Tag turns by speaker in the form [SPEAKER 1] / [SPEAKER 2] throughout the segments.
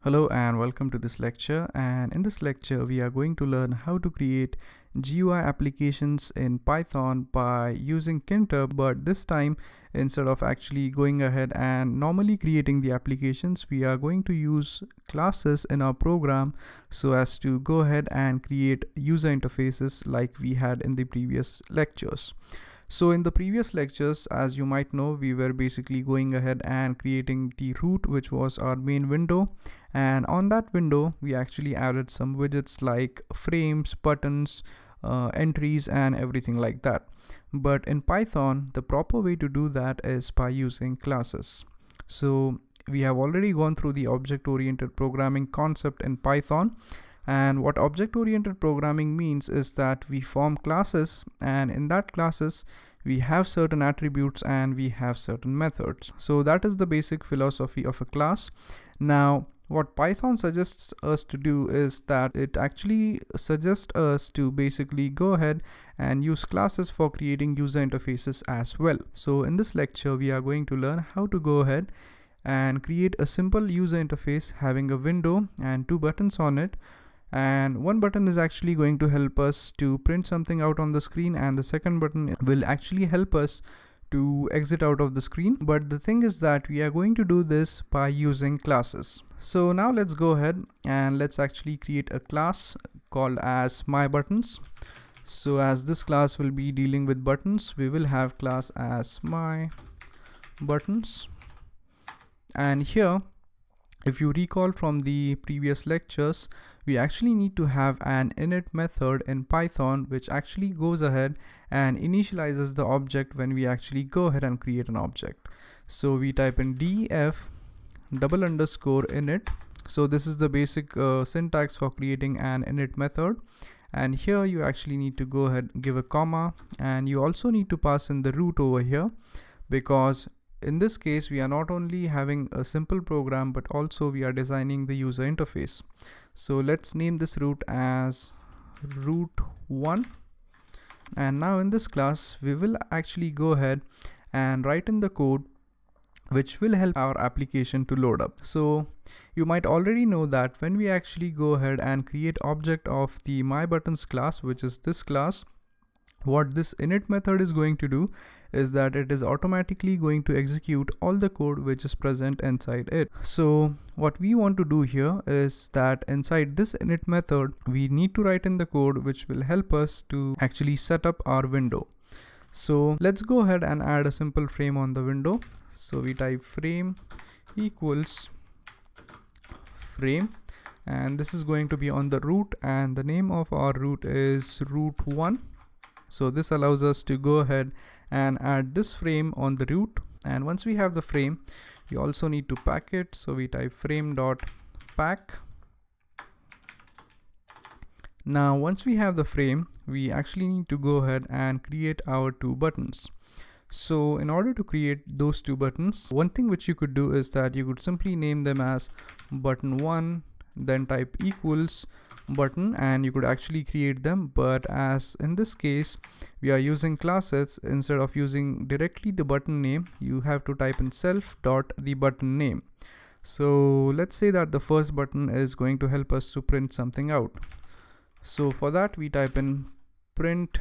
[SPEAKER 1] Hello and welcome to this lecture, and in this lecture we are going to learn how to create GUI applications in Python by using Tkinter, but this time instead of actually going ahead and normally creating the applications, we are going to use classes in our program so as to go ahead and create user interfaces like we had in the previous lectures. So in the previous lectures, as you might know, we were basically going ahead and creating the root, which was our main window, and on that window we actually added some widgets like frames, buttons, entries and everything like that. But in Python, the proper way to do that is by using classes. So we have already gone through the object-oriented programming concept in Python. And what object-oriented programming means is that we form classes, and in that classes we have certain attributes and we have certain methods. So that is the basic philosophy of a class. Now what Python suggests us to do is that it actually suggests us to basically go ahead and use classes for creating user interfaces as well. So in this lecture we are going to learn how to go ahead and create a simple user interface having a window and two buttons on it. And one button is actually going to help us to print something out on the screen, and the second button will actually help us to exit out of the screen. But the thing is that we are going to do this by using classes. So now let's go ahead and let's actually create a class called as myButtons. So as this class will be dealing with buttons, we will have class as myButtons. And here, if you recall from the previous lectures, we actually need to have an init method in Python which actually goes ahead and initializes the object when we actually go ahead and create an object. So we type in def _init. So this is the basic syntax for creating an init method. And here you actually need to go ahead, give a comma, and you also need to pass in the root over here, because in this case we are not only having a simple program but also we are designing the user interface. So let's name this root as root1, and now in this class we will actually go ahead and write in the code which will help our application to load up. So you might already know that when we actually go ahead and create object of the myButtons class, which is this class, what this init method is going to do is that it is automatically going to execute all the code which is present inside it. So what we want to do here is that inside this init method we need to write in the code which will help us to actually set up our window. So let's go ahead and add a simple frame on the window. So we type frame equals frame, and this is going to be on the root, and the name of our root is root1. So this allows us to go ahead and add this frame on the root, and once we have the frame we also need to pack it. So we type frame.pack. Now once we have the frame, we actually need to go ahead and create our two buttons. So in order to create those two buttons, one thing which you could do is that you could simply name them as button1, then type equals button, and you could actually create them. But as in this case we are using classes, instead of using directly the button name, you have to type in self.theButtonName. So let's say that the first button is going to help us to print something out. So for that we type in print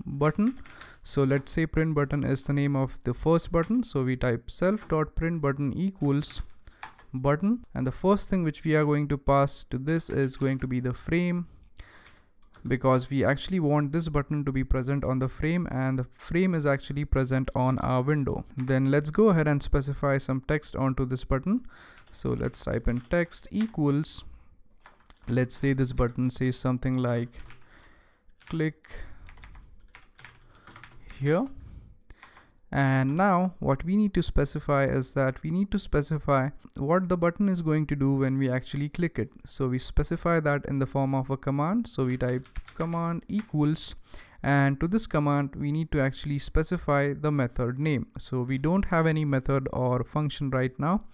[SPEAKER 1] button. So let's say print button is the name of the first button, so we type self.printButton equals button, and the first thing which we are going to pass to this is going to be the frame, because we actually want this button to be present on the frame, and the frame is actually present on our window. Then let's go ahead and specify some text onto this button. So let's type in text equals, let's say this button says something like click here. And now what we need to specify is that we need to specify what the button is going to do when we actually click it. So we specify that in the form of a command. So we type command equals, and to this command we need to actually specify the method name. So we don't have any method or function right now,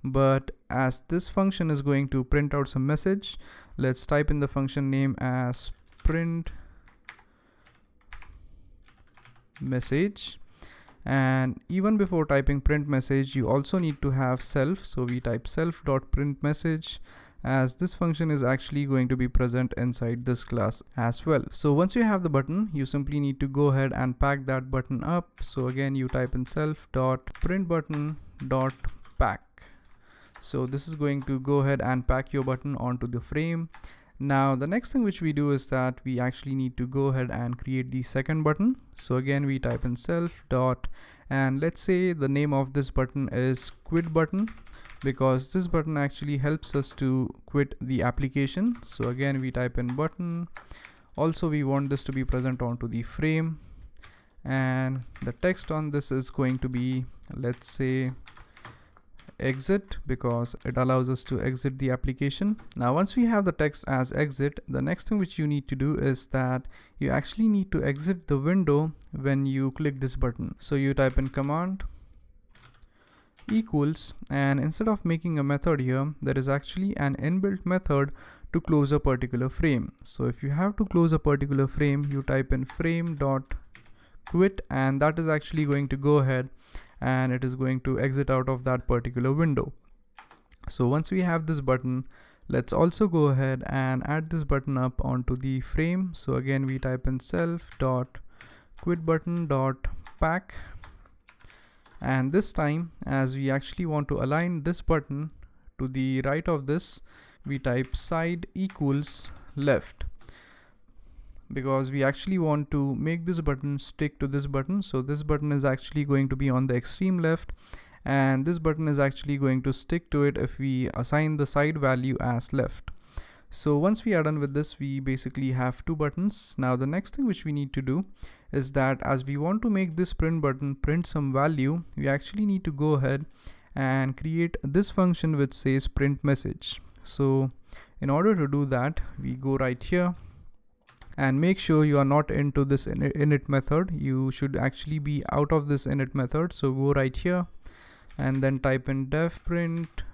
[SPEAKER 1] but as this function is going to print out some message, let's type in the function name as print message. And even before typing print message, you also need to have self. So we type self.print message, as this function is actually going to be present inside this class as well. So once you have the button, you simply need to go ahead and pack that button up. So again, you type in self.printButton.pack. So this is going to go ahead and pack your button onto the frame. Now the next thing which we do is that we actually need to go ahead and create the second button. So again, we type in self dot, and let's say the name of this button is quit button, because this button actually helps us to quit the application. So again, we type in button. Also, we want this to be present onto the frame, and the text on this is going to be, let's say, exit, because it allows us to exit the application. Now once we have the text as exit, the next thing which you need to do is that you actually need to exit the window when you click this button. So you type in command equals, and instead of making a method here, there is actually an inbuilt method to close a particular frame. So if you have to close a particular frame, you type in frame.quit, and that is actually going to go ahead and it is going to exit out of that particular window. So once we have this button, let's also go ahead and add this button up onto the frame. So again, we type in self.quitButton.pack, and this time, as we actually want to align this button to the right of this, we type side equals left, because we actually want to make this button stick to this button. So this button is actually going to be on the extreme left, and this button is actually going to stick to it if we assign the side value as left. So once we are done with this, we basically have two buttons. Now the next thing which we need to do is that as we want to make this print button print some value, we actually need to go ahead and create this function which says print message. So in order to do that, we go right here, and make sure you are not into this init method. You should actually be out of this init method. So go right here and then type in def print.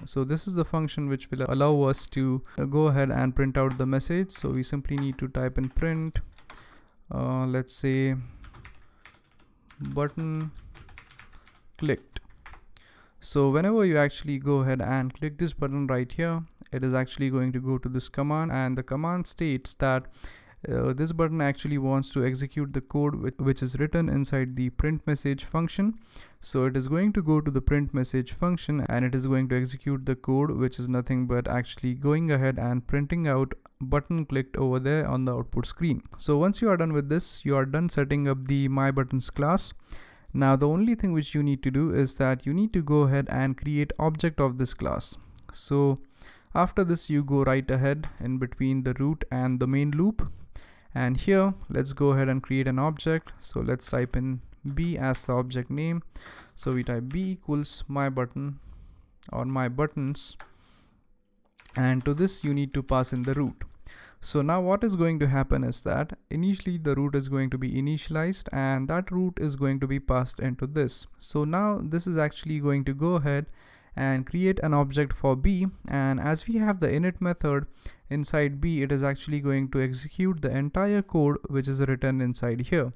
[SPEAKER 1] So this is the function which will allow us to go ahead and print out the message. So we simply need to type in print, let's say button clicked. So whenever you actually go ahead and click this button right here, it is actually going to go to this command, and the command states that this button actually wants to execute the code which is written inside the print message function. So it is going to go to the print message function, and it is going to execute the code which is nothing but actually going ahead and printing out button clicked over there on the output screen. So once you are done with this, you are done setting up the myButtons class. Now the only thing which you need to do is that you need to go ahead and create object of this class. So after this, you go right ahead in between the root and the main loop, and here let's go ahead and create an object. So let's type in b as the object name. So we type b equals myButton or myButtons, and to this you need to pass in the root. So now what is going to happen is that initially the root is going to be initialized, and that root is going to be passed into this. So now this is actually going to go ahead and create an object for b, and as we have the init method inside b, it is actually going to execute the entire code which is written inside here.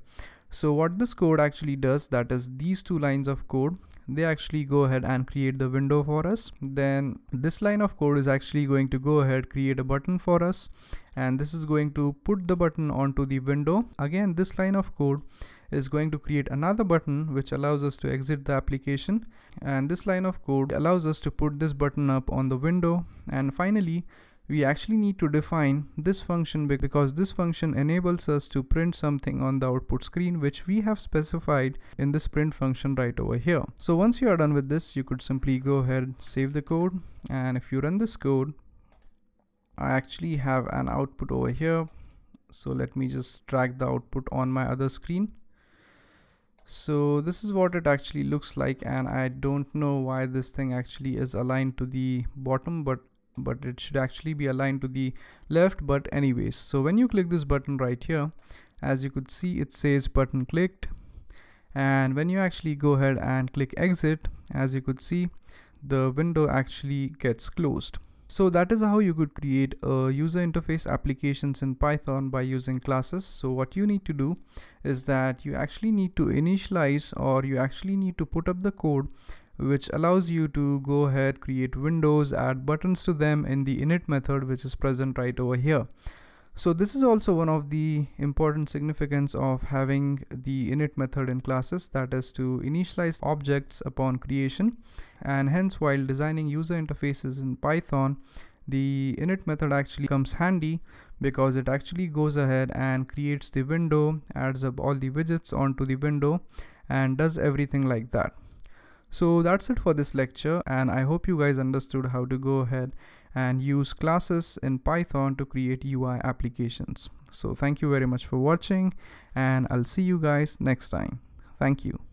[SPEAKER 1] So what this code actually does, that is these two lines of code, they actually go ahead and create the window for us. Then this line of code is actually going to go ahead create a button for us, and this is going to put the button onto the window. Again, this line of code is going to create another button which allows us to exit the application, and this line of code allows us to put this button up on the window. And finally, we actually need to define this function, because this function enables us to print something on the output screen which we have specified in this print function right over here. So once you are done with this, you could simply go ahead, save the code, and if you run this code, I actually have an output over here. So let me just drag the output on my other screen. So this is what it actually looks like, and I don't know why this thing actually is aligned to the bottom, but it should actually be aligned to the left. But anyways, so when you click this button right here, as you could see, it says button clicked, and when you actually go ahead and click exit, as you could see, the window actually gets closed. So that is how you could create user interface applications in Python by using classes. So what you need to do is that you actually need to initialize, or you actually need to put up the code which allows you to go ahead, create windows, add buttons to them in the init method, which is present right over here. So this is also one of the important significance of having the init method in classes, that is to initialize objects upon creation. And hence, while designing user interfaces in Python, the init method actually comes handy because it actually goes ahead and creates the window, adds up all the widgets onto the window, and does everything like that. So that's it for this lecture, and I hope you guys understood how to go ahead and use classes in Python to create UI applications. So thank you very much for watching, and I'll see you guys next time. Thank you.